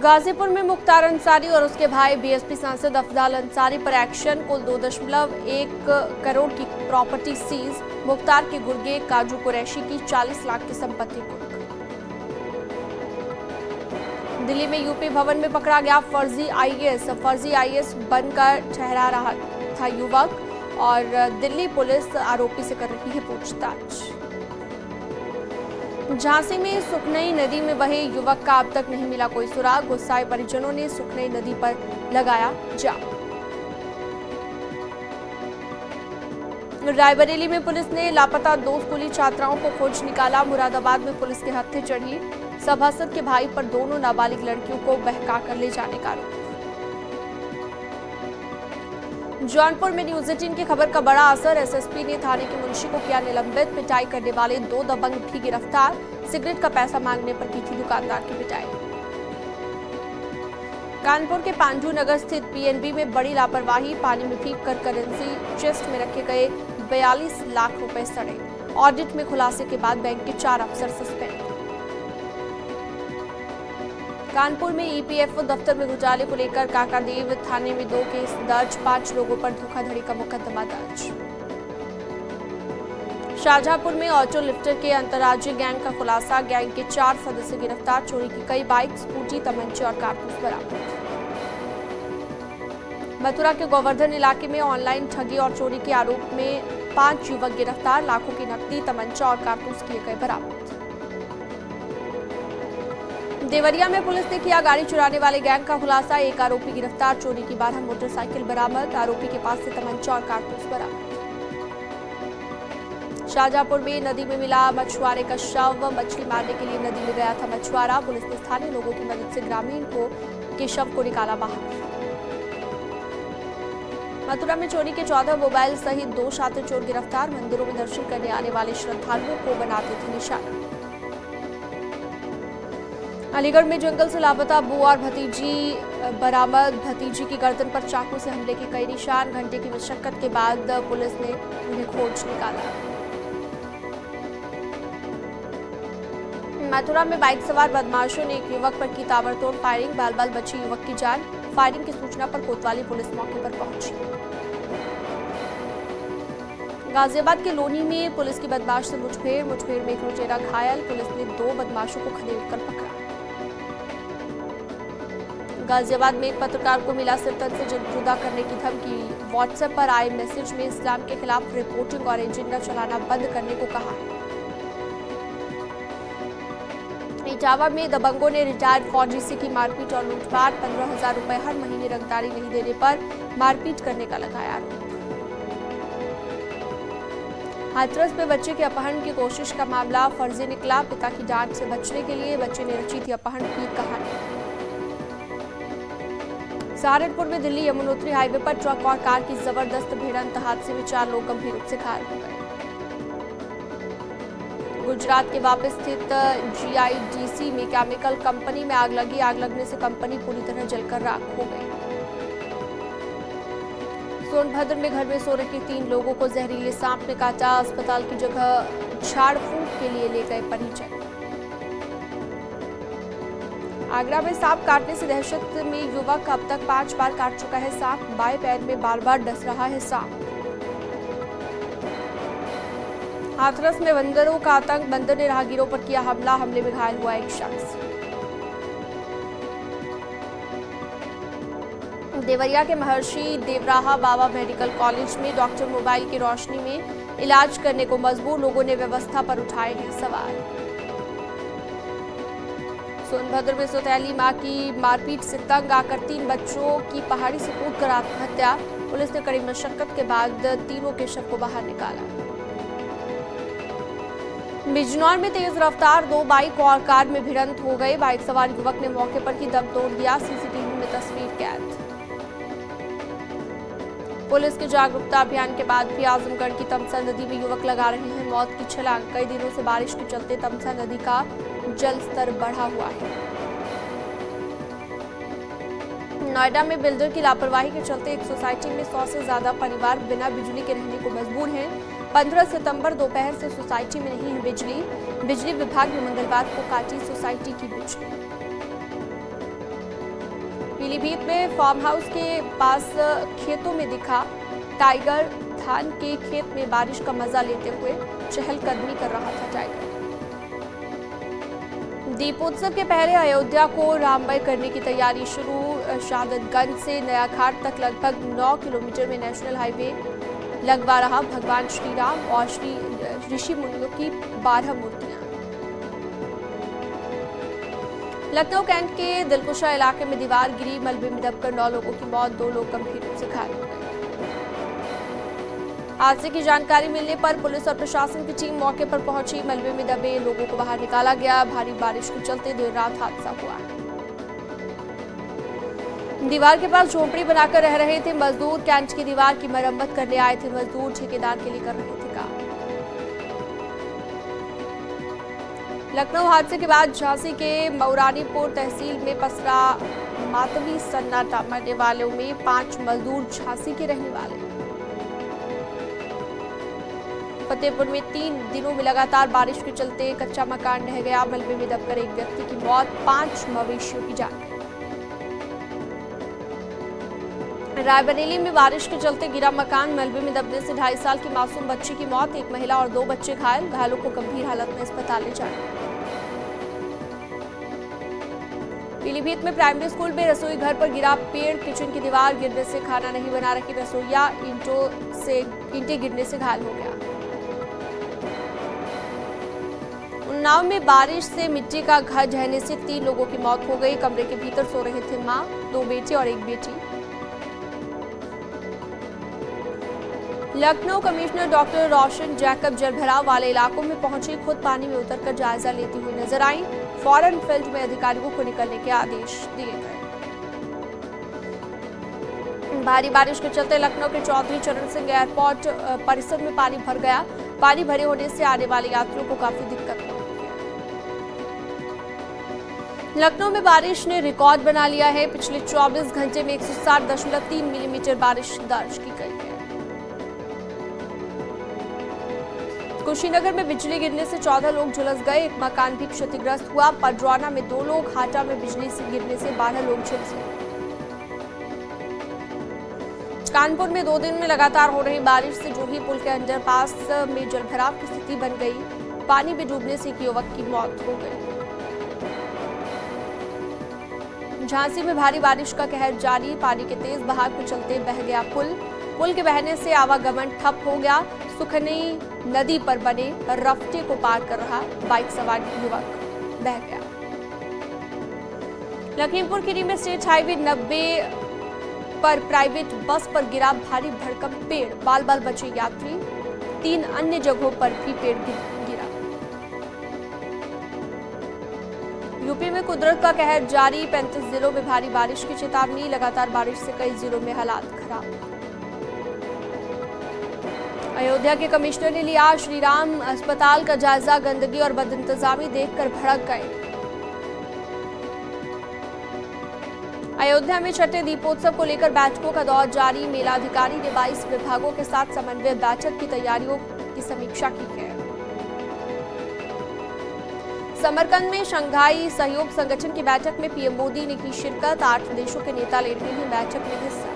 गाजीपुर में मुख्तार अंसारी और उसके भाई बीएसपी सांसद अफजाल अंसारी पर एक्शन। कुल 2.1 करोड़ की प्रॉपर्टी सीज। मुख्तार के गुर्गे काजू कुरैशी की 40 लाख की संपत्ति कुर्क। दिल्ली में यूपी भवन में पकड़ा गया फर्जी आईएएस बनकर ठहरा रहा था युवक और दिल्ली पुलिस आरोपी से कर रही है पूछताछ। झांसी में सुखनई नदी में बहे युवक का अब तक नहीं मिला कोई सुराग। गुस्साए परिजनों ने सुखनई नदी पर लगाया जाम। रायबरेली में पुलिस ने लापता 2 स्कूली छात्राओं को खोज निकाला। मुरादाबाद में पुलिस के हत्थे चढ़ी सभासद के भाई पर दोनों नाबालिग लड़कियों को बहका कर ले जाने का आरोप। जौनपुर में न्यूज 18 की खबर का बड़ा असर। एसएसपी ने थाने के मुंशी को किया निलंबित। पिटाई करने वाले 2 दबंग भी गिरफ्तार। सिगरेट का पैसा मांगने पर की थी दुकानदार की पिटाई। कानपुर के पांडू नगर स्थित पीएनबी में बड़ी लापरवाही। पानी में भीग कर करेंसी चेस्ट में रखे गए 42 लाख रुपए सड़े। ऑडिट में खुलासे के बाद बैंक के 4 अफसर सस्पेंड। कानपुर में ईपीएफओ दफ्तर में घोटाले को लेकर काकादेव थाने में 2 केस दर्ज। 5 लोगों पर धोखाधड़ी का मुकदमा दर्ज। शाहजहांपुर में ऑटो लिफ्टर के अंतर्राज्यीय गैंग का खुलासा। गैंग के 4 सदस्य गिरफ्तार। चोरी की कई बाइक, स्कूटी, तमंचे और कारतूस बरामद। मथुरा के गोवर्धन इलाके में ऑनलाइन ठगी और चोरी के आरोप में 5 युवक गिरफ्तार। लाखों की नकदी, तमंचा और कारतूस किए गए बरामद। देवरिया में पुलिस ने किया गाड़ी चुराने वाले गैंग का खुलासा। 1 आरोपी गिरफ्तार। चोरी की 12 मोटरसाइकिल बरामद। आरोपी के पास से तमंचा और कारतूस बरामद। शाहजहांपुर में नदी में मिला मछुआरे का शव। मछली मारने के लिए नदी में गया था मछुआरा। पुलिस ने स्थानीय लोगों की मदद से ग्रामीण के शव को निकाला बाहर। मथुरा में चोरी के 14 मोबाइल सहित 2 शातिर चोर गिरफ्तार। मंदिरों में दर्शन करने आने वाले श्रद्धालुओं को बनाते थे निशाना। अलीगढ़ में जंगल से लापता बुआ और भतीजी बरामद। भतीजी की गर्दन पर चाकू से हमले के कई निशान। घंटे की मशक्कत के बाद पुलिस ने उन्हें खोज निकाला। मथुरा में बाइक सवार बदमाशों ने एक युवक पर की ताबड़तोड़ फायरिंग। बाल बाल बची युवक की जान। फायरिंग की सूचना पर कोतवाली पुलिस मौके पर पहुंची। गाजियाबाद के लोनी में पुलिस की बदमाश से मुठभेड़ में एक लुटेरा घायल। पुलिस ने 2 बदमाशों को खदेड़कर पकड़ा। गाजियाबाद में एक पत्रकार को मिला सिरतन से जुदा करने की धमकी। व्हाट्सएप पर आए मैसेज में इस्लाम के खिलाफ रिपोर्टिंग और एजेंडा चलाना बंद करने को कहा है। इटावा में दबंगों ने रिटायर्ड फौजी से की मारपीट और लूटपाट। 15,000 रुपए हर महीने रंगदारी नहीं देने पर मारपीट करने का लगाया आरोप। हाथरस में बच्चे के अपहरण की कोशिश का मामला फर्जी निकला। पिता की डांट से बचने के लिए बच्चे ने रची थी अपहरण की कहानी। सहारनपुर में दिल्ली यमुनोत्री हाईवे पर ट्रक और कार की जबरदस्त भिड़ंत। हादसे में 4 लोग गंभीर रूप से घायल हो गए। गुजरात के वापस स्थित जीआईडीसी में केमिकल कंपनी में आग लगी। आग लगने से कंपनी पूरी तरह जलकर राख हो गई। सोनभद्र में घर में सो रहे 3 लोगों को जहरीले सांप ने काटा। अस्पताल की जगह झाड़ फूंक के लिए ले गए परिजन। आगरा में सांप काटने से दहशत में युवक। अब तक 5 बार काट चुका है सांप। बाएं पैर में बार-बार डस रहा है सांप। हाथरस में बंदरों का आतंक। बंदर ने राहगीरों पर किया हमला। हमले में घायल हुआ एक शख्स। देवरिया के महर्षि देवराहा बाबा मेडिकल कॉलेज में डॉक्टर मोबाइल की रोशनी में इलाज करने को मजबूर। लोगों ने व्यवस्था पर उठाए हैं सवाल। सोनभद्र में सौतेली मां की मारपीट से तंग आकर 3 बच्चों की पहाड़ी से कूदकर आत्महत्या। पुलिस ने कड़ी मशक्कत के बाद तीनों के शव को बाहर निकाला। बिजनौर में तेज रफ्तार 2 बाइक और कार में भिड़ंत हो गई। बाइक सवार युवक ने मौके पर ही दम तोड़ दिया। सीसीटीवी में तस्वीर कैद। पुलिस के जागरूकता अभियान के बाद भी आजमगढ़ की तमसा नदी में युवक लगा रहे हैं मौत की छलांग। कई दिनों से बारिश के चलते तमसा नदी का जल स्तर बढ़ा हुआ है। नोएडा में बिल्डर की लापरवाही के चलते एक सोसाइटी में 100 से ज्यादा परिवार बिना बिजली के रहने को मजबूर हैं। 15 सितंबर दोपहर से सोसाइटी में नहीं है बिजली। बिजली विभाग ने मंगलवार को काटी सोसाइटी की बिजली। पीलीभीत में फार्म हाउस के पास खेतों में दिखा टाइगर। धान के खेत में बारिश का मजा लेते हुए चहलकदमी कर रहा था टाइगर। दीपोत्सव के पहले अयोध्या को राममय करने की तैयारी शुरू। शहादतगंज से नया घाट तक लगभग 9 किलोमीटर में नेशनल हाईवे लगवा रहा भगवान श्री राम और श्री ऋषि मुनियों की 12 मूर्तियां। लखनऊ कैंट के दिलकुशा इलाके में दीवार गिरी, मलबे में दबकर 9 लोगों की मौत, 2 लोग गंभीर रूप से घायल हो गए। हादसे की जानकारी मिलने पर पुलिस और प्रशासन की टीम मौके पर पहुंची। मलबे में दबे लोगों को बाहर निकाला गया। भारी बारिश के चलते देर रात हादसा हुआ। दीवार के पास झोपड़ी बनाकर रह रहे थे मजदूर। कैंट की दीवार की मरम्मत करने आए थे मजदूर, ठेकेदार के लिए कर रहे थे काम। लखनऊ हादसे के बाद झांसी के मऊरानीपुर तहसील में पसरा मातमी सन्नाटा। मरने वालों में 5 मजदूर झांसी के रहने वाले। फतेहपुर में 3 दिनों में लगातार बारिश के चलते कच्चा मकान ढह गया। मलबे में दबकर एक व्यक्ति की मौत, 5 मवेशियों की जान गई। रायबरेली में बारिश के चलते गिरा मकान, मलबे में दबने से 2.5 साल की मासूम बच्ची की मौत, एक महिला और 2 बच्चे घायल। घायलों को गंभीर हालत में अस्पताल ले जाया। पीलीभीत में प्राइमरी स्कूल में रसोई घर पर गिरा पेड़, किचन की दीवार गिरने से खाना नहीं बना रही रसोईया ईंटें गिरने से घायल हो गया। उन्नाव में बारिश से मिट्टी का घर ढहने से 3 लोगों की मौत हो गई। कमरे के भीतर सो रहे थे मां, 2 बेटे और 1 बेटी। लखनऊ कमिश्नर डॉक्टर रोशन जैकब जलभराव वाले इलाकों में पहुंची, खुद पानी में उतरकर जायजा लेती हुई नजर आई। फौरन फील्ड में अधिकारियों को निकलने के आदेश दिए गए। भारी बारिश के चलते लखनऊ के चौधरी चरण सिंह एयरपोर्ट परिसर में पानी भर गया। पानी भरे होने से आने वाले यात्रियों को काफी दिक्कत हुई। लखनऊ में बारिश ने रिकॉर्ड बना लिया है। पिछले 24 घंटे में 160.3 मिलीमीटर बारिश दर्ज की गई है। कुशीनगर में बिजली गिरने से 14 लोग झुलस गए, एक मकान भी क्षतिग्रस्त हुआ। पडरौना में 2 लोग, हाटा में बिजली से गिरने से 12 लोग झुलसे। कानपुर में 2 दिन में लगातार हो रही बारिश से जूही पुल के अंडरपास में जलभराव की स्थिति बन गई। पानी में डूबने से एक युवक की मौत हो गई। झांसी में भारी बारिश का कहर जारी, पानी के तेज बहाव के चलते बह गया पुल के बहने से आवागमन ठप हो गया। सुखनी नदी पर बने रफ्ते को पार कर रहा बाइक सवार युवक बह गया। लखीमपुर खीरी में स्टेट हाईवे 90 पर प्राइवेट बस पर गिरा भारी भरकम पेड़, बाल बाल बचे यात्री। 3 अन्य जगहों पर भी पेड़ गिरा। यूपी में कुदरत का कहर जारी, 35 जिलों में भारी बारिश की चेतावनी। लगातार बारिश से कई जिलों में हालात खराब। अयोध्या के कमिश्नर ने लिया श्रीराम अस्पताल का जायजा, गंदगी और बदइंतजामी देखकर भड़क गए। अयोध्या में छठे दीपोत्सव को लेकर बैठकों का दौर जारी। मेलाधिकारी ने 22 विभागों के साथ समन्वय बैठक की तैयारियों की समीक्षा की है। समरकंद में शंघाई सहयोग संगठन की बैठक में पीएम मोदी ने की शिरकत। 8 देशों के नेता ले रहे हैं बैठक में हिस्सा।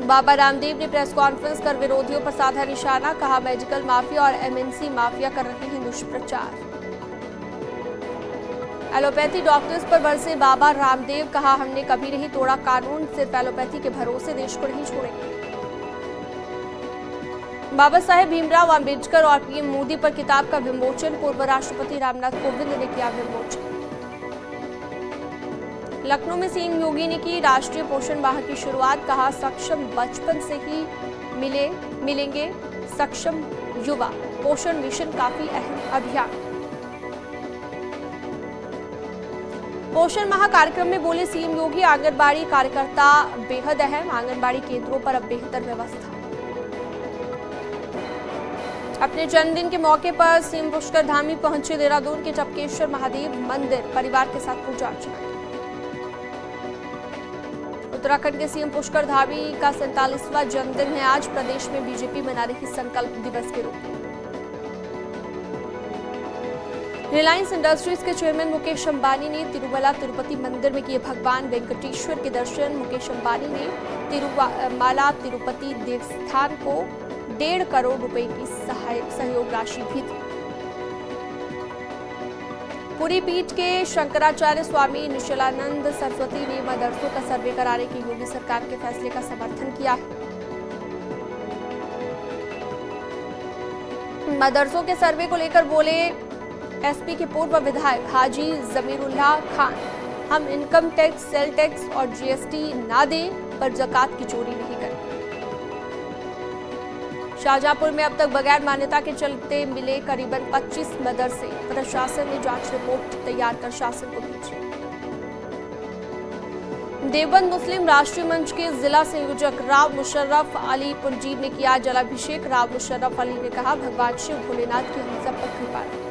बाबा रामदेव ने प्रेस कॉन्फ्रेंस कर विरोधियों पर साधा निशाना, कहा मेडिकल माफिया और एमएनसी माफिया कर रहे हैं दुष्प्रचार। एलोपैथी डॉक्टर्स पर बरसे बाबा रामदेव, कहा हमने कभी नहीं तोड़ा कानून, सिर्फ एलोपैथी के भरोसे देश को नहीं छोड़ेंगे। बाबा साहेब भीमराव अंबेडकर और पीएम मोदी पर किताब का विमोचन, पूर्व राष्ट्रपति रामनाथ कोविंद ने किया विमोचन। लखनऊ में सीएम योगी ने की राष्ट्रीय पोषण माह की शुरुआत, कहा सक्षम बचपन से ही मिलेंगे सक्षम युवा, पोषण मिशन काफी अहम अभियान। पोषण माह कार्यक्रम में बोले सीएम योगी, आंगनबाड़ी कार्यकर्ता बेहद अहम, आंगनबाड़ी केंद्रों पर अब बेहतर व्यवस्था। अपने जन्मदिन के मौके पर सीएम पुष्कर धामी पहुंचे देहरादून के टपकेश्वर महादेव मंदिर, परिवार के साथ पूजा अर्चना। उत्तराखंड के सीएम पुष्कर धामी का 47वां जन्मदिन है आज। प्रदेश में बीजेपी मना रही संकल्प दिवस के रूप में। रिलायंस इंडस्ट्रीज के चेयरमैन मुकेश अंबानी ने तिरुमला तिरुपति मंदिर में किए भगवान वेंकटेश्वर के दर्शन। मुकेश अंबानी ने तिरुमला तिरुपति देवस्थान को 1.5 करोड़ रुपए की सहयोग राशि भी दी। पुरी पीठ के शंकराचार्य स्वामी निश्चलानंद सरस्वती ने मदरसों का सर्वे कराने के योगी सरकार के फैसले का समर्थन किया है। मदरसों के सर्वे को लेकर बोले एसपी के पूर्व विधायक हाजी जमीरुल्लाह खान, हम इनकम टैक्स, सेल टैक्स और जीएसटी ना दें पर जकात की चोरी नहीं करें। शाहजहांपुर में अब तक बगैर मान्यता के चलते मिले करीबन 25 मदरसे। प्रशासन ने जांच रिपोर्ट तैयार कर शासन को भेजी। देवबंद मुस्लिम राष्ट्रीय मंच के जिला संयोजक राव मुशर्रफ अली पुंजीर ने किया जलाभिषेक। राव मुशर्रफ अली ने कहा, भगवान शिव भोलेनाथ की हम सब पर कृपा है।